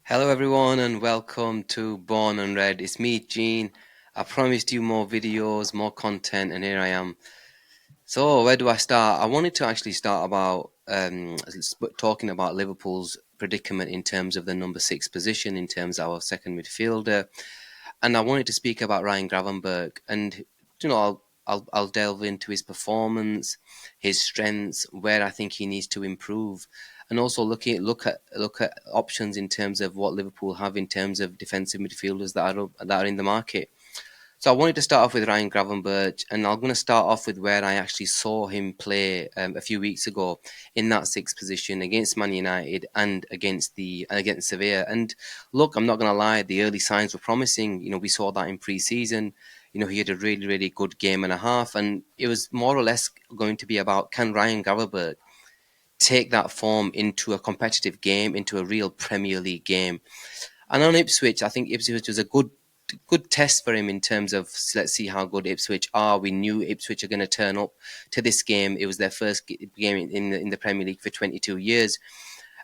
Hello everyone and welcome to Born and Red. It's me, Cheen. I promised you more videos, more content, and here I am. So where do I start? I wanted to actually start about talking about Liverpool's predicament in terms of the number six position, in terms of our second midfielder, and I wanted to speak about Ryan Gravenberch, and I'll delve into his performance, his strengths, where I think he needs to improve, and also look at options in terms of what Liverpool have in terms of defensive midfielders that are in the market. So I wanted to start off with Ryan Gravenberch, and I'm going to start off with where I actually saw him play a few weeks ago in that sixth position against Man United and against Sevilla. And look, I'm not going to lie, the early signs were promising. We saw that in pre-season. He had a really, really good game and a half, and it was more or less going to be about, can Ryan Gravenberch take that form into a competitive game, into a real Premier League game? And on Ipswich, I think Ipswich was a good test for him in terms of, let's see how good Ipswich are. We knew Ipswich are going to turn up to this game. It was their first game in the Premier League for 22 years.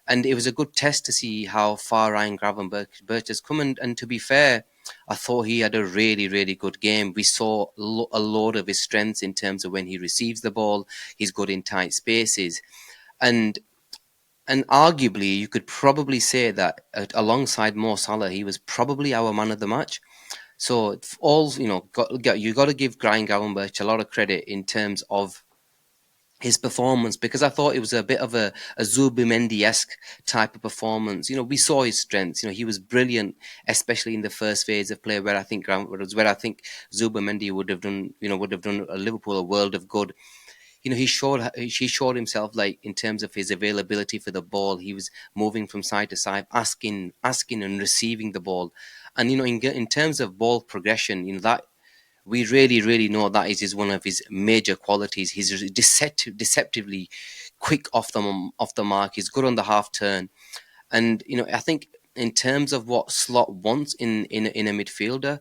And it was a good test to see how far Ryan Gravenberch has come. And to be fair, I thought he had a really, really good game. We saw a lot of his strengths in terms of when he receives the ball. He's good in tight spaces. And and arguably, you could probably say that alongside Mo Salah, he was probably our man of the match. So all you got to give Ryan Gravenberch a lot of credit in terms of his performance, because I thought it was a bit of a Zubimendi-esque type of performance. We saw his strengths. He was brilliant, especially in the first phase of play, where I think Zubimendi would have done Liverpool a world of good. He showed himself, like, in terms of his availability for the ball. He was moving from side to side, asking and receiving the ball. And in terms of ball progression, that we really, really know that is one of his major qualities. He's deceptively quick off the mark. He's good on the half turn, and I think in terms of what Slot wants in a midfielder,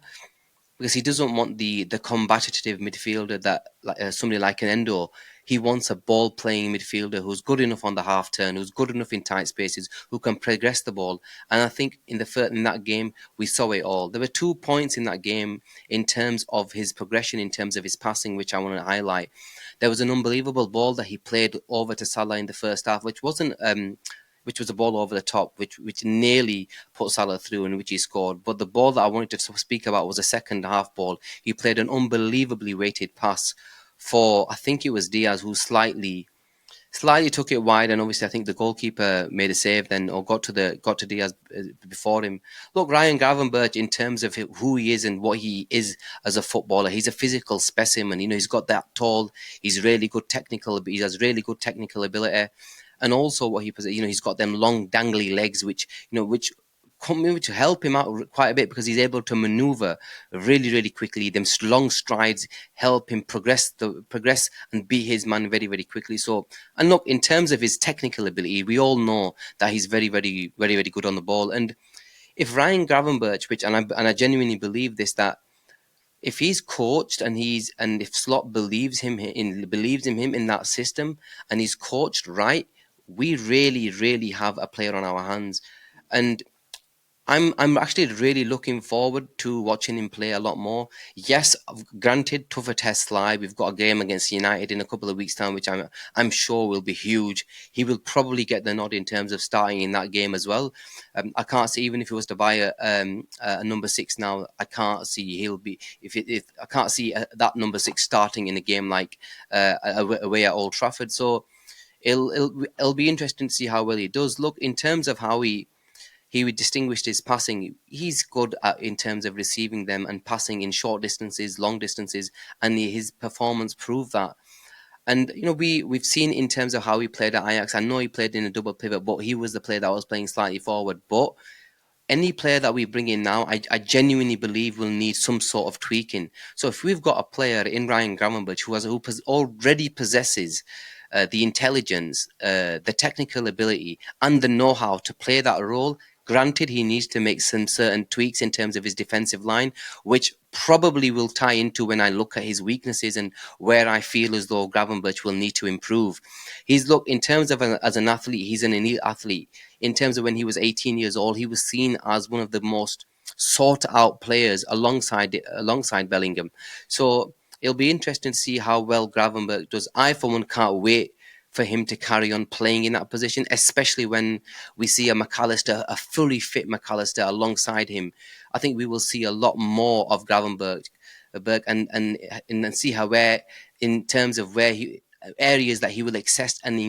because he doesn't want the combative midfielder that, like, somebody like an Endo. He wants a ball playing midfielder who's good enough on the half turn, who's good enough in tight spaces, who can progress the ball. And I think in that game we saw it all. There were 2 points in that game in terms of his progression, in terms of his passing, which I want to highlight. There was an unbelievable ball that he played over to Salah in the first half, which was a ball over the top, which nearly put Salah through, and which he scored. But the ball that I wanted to speak about was a second half ball. He played an unbelievably weighted pass for, I think it was Diaz, who slightly took it wide, and obviously I think the goalkeeper made a save then, or got to Diaz before him. Look, Ryan Gravenberch, in terms of who he is and what he is as a footballer, he's a physical specimen. He's got that tall. He has really good technical ability. And also what he's got them long dangly legs, which come to help him out quite a bit, because he's able to maneuver really, really quickly. Them long strides help him progress and be his man very, very quickly. So, and look, in terms of his technical ability, we all know that he's very, very, very, very good on the ball. And if Ryan Gravenberch, I genuinely believe this, that if he's coached and if Slot believes in him in that system, and he's coached right, we really, really have a player on our hands. And I'm actually really looking forward to watching him play a lot more. Yes, granted, tougher tests lie. We've got a game against United in a couple of weeks' time, which I'm sure will be huge. He will probably get the nod in terms of starting in that game as well. I can't see, even if he was to buy a number six now, I can't see he'll be if I can't see that number six starting in a game like away at Old Trafford. So it'll be interesting to see how well he does. Look, in terms of how he would distinguish his passing. He's good in terms of receiving them and passing in short distances, long distances, and his performance proved that. And we've seen in terms of how he played at Ajax. I know he played in a double pivot, but he was the player that was playing slightly forward. But any player that we bring in now, I genuinely believe will need some sort of tweaking. So if we've got a player in Ryan Gravenberch who already possesses the intelligence, the technical ability, and the know-how to play that role, Granted, he needs to make some certain tweaks in terms of his defensive line, which probably will tie into when I look at his weaknesses and where I feel as though Gravenberch will need to improve. In terms of as an athlete, he's an elite athlete. In terms of when he was 18 years old, he was seen as one of the most sought out players alongside Bellingham. So it'll be interesting to see how well Gravenberch does. I, for one, can't wait for him to carry on playing in that position, especially when we see a fully fit McAllister alongside him. I think we will see a lot more of Gravenberch, and see how where in terms of where he areas that he will access and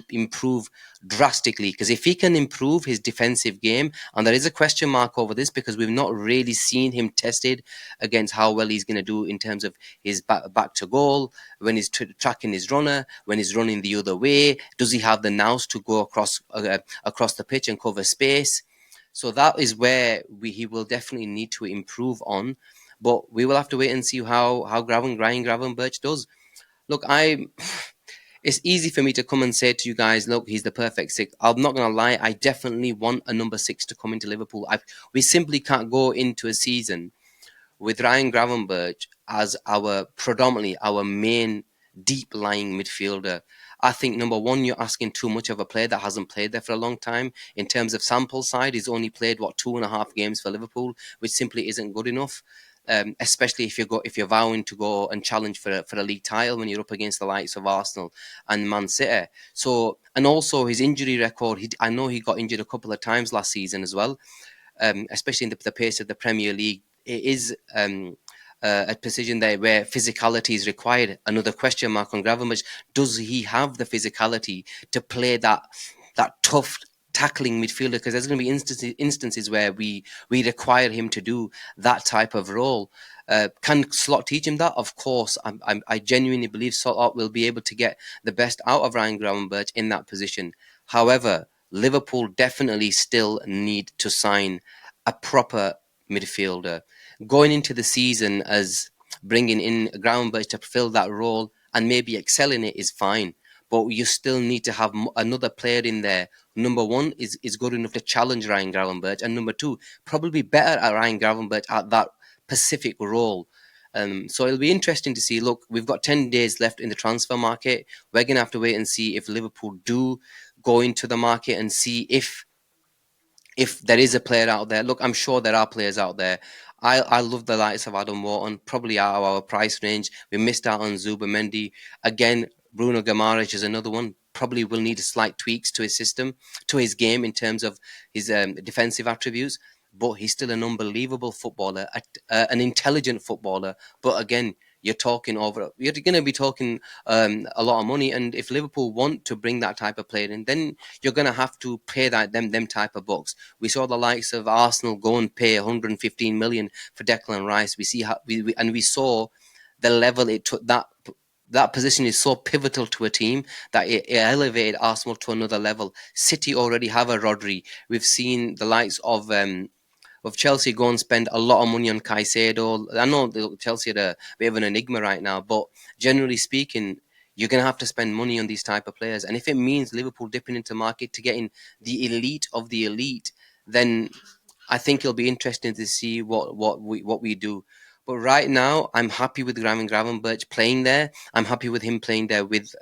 improve drastically. Because if he can improve his defensive game, and there is a question mark over this because we've not really seen him tested against how well he's going to do in terms of his back to goal, when he's tracking his runner, when he's running the other way, does he have the nous to go across the pitch and cover space? So that is where he will definitely need to improve on. But we will have to wait and see how Ryan Gravenberch does. Look, it's easy for me to come and say to you guys, look, he's the perfect six. I'm not going to lie. I definitely want a number 6 to come into Liverpool. We simply can't go into a season with Ryan Gravenberch as predominantly our main deep lying midfielder. I think number one, you're asking too much of a player that hasn't played there for a long time. In terms of sample side, he's only played 2.5 games for Liverpool, which simply isn't good enough. Especially if you're vowing to go and challenge for a league title when you're up against the likes of Arsenal and Man City. So, and also his injury record. I know he got injured a couple of times last season as well. Especially in the pace of the Premier League, it is a position there where physicality is required. Another question mark on Gravenberch: does he have the physicality to play that tough tackling midfielder? Because there's going to be instances where we require him to do that type of role. Can Slot teach him that? Of course. I genuinely believe Slot will be able to get the best out of Ryan Gravenberch in that position. However, Liverpool definitely still need to sign a proper midfielder. Going into the season as bringing in Gravenberch to fill that role and maybe excel in it is fine. But you still need to have another player in there. Number one is good enough to challenge Ryan Gravenberch, and number two, probably better at Ryan Gravenberch at that specific role. So it'll be interesting to see. Look, we've got 10 days left in the transfer market. We're going to have to wait and see if Liverpool do go into the market and see if there is a player out there. Look, I'm sure there are players out there. I love the likes of Adam Wharton, probably out of our price range. We missed out on Zubimendi. Again, Bruno Guimaraes is another one. Probably will need slight tweaks to his system, to his game in terms of his defensive attributes. But he's still an unbelievable footballer, an intelligent footballer. But again, you're going to be talking a lot of money. And if Liverpool want to bring that type of player in, then you're going to have to pay them type of bucks. We saw the likes of Arsenal go and pay 115 million for Declan Rice. We saw the level it took. That position is so pivotal to a team that it elevated Arsenal to another level. City already have a Rodri. We've seen the likes of Chelsea go and spend a lot of money on Caicedo. I know Chelsea are a bit of an enigma right now, but generally speaking, you're going to have to spend money on these type of players. And if it means Liverpool dipping into market to getting the elite of the elite, then I think it'll be interesting to see what we do. But right now, I'm happy with Ryan Gravenberch playing there. I'm happy with him playing there with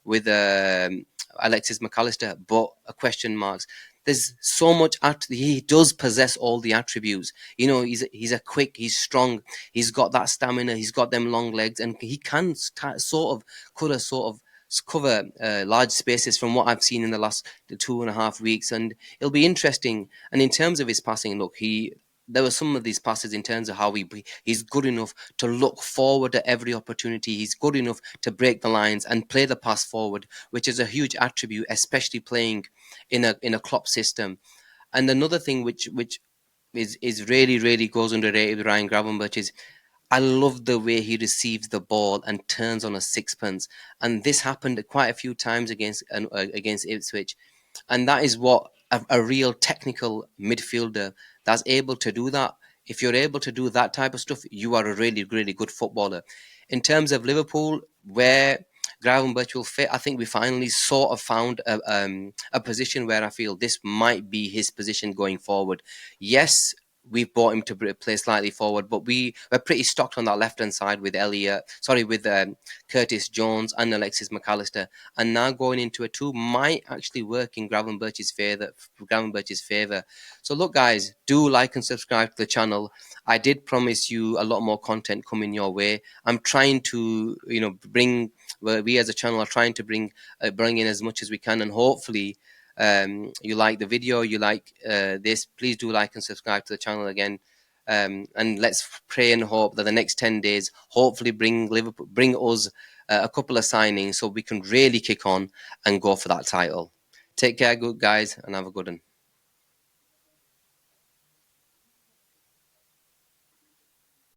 Alexis McAllister. But a question marks. There's so much. He does possess all the attributes. You know, he's a quick. He's strong. He's got that stamina. He's got them long legs, and he can cover large spaces from what I've seen in the last 2.5 weeks, and it'll be interesting. And in terms of his passing, look, there were some of these passes in terms of how he's good enough to look forward at every opportunity. He's good enough to break the lines and play the pass forward, which is a huge attribute, especially playing in a Klopp system. And another thing which is really goes underrated with Ryan Gravenberch is I love the way he receives the ball and turns on a sixpence. And this happened quite a few times against Ipswich. And that is what a real technical midfielder that's able to do that. If you're able to do that type of stuff, you are a really good footballer. In terms of Liverpool, where Gravenberch will fit. I think we finally sort of found a position where I feel this might be his position going forward. Yes, we've bought him to play slightly forward, but we're pretty stocked on that left hand side with with Curtis Jones and Alexis McAllister, and now going into a two might actually work in Gravenberch's favour. So look, guys, do like and subscribe to the channel. I did promise you a lot more content coming your way. I'm trying to, bring. We as a channel are trying to bring in as much as we can, and hopefully you like the video, you like this, please do like and subscribe to the channel again. And let's pray and hope that the next 10 days hopefully bring us a couple of signings so we can really kick on and go for that title. Take care, good guys, and have a good one.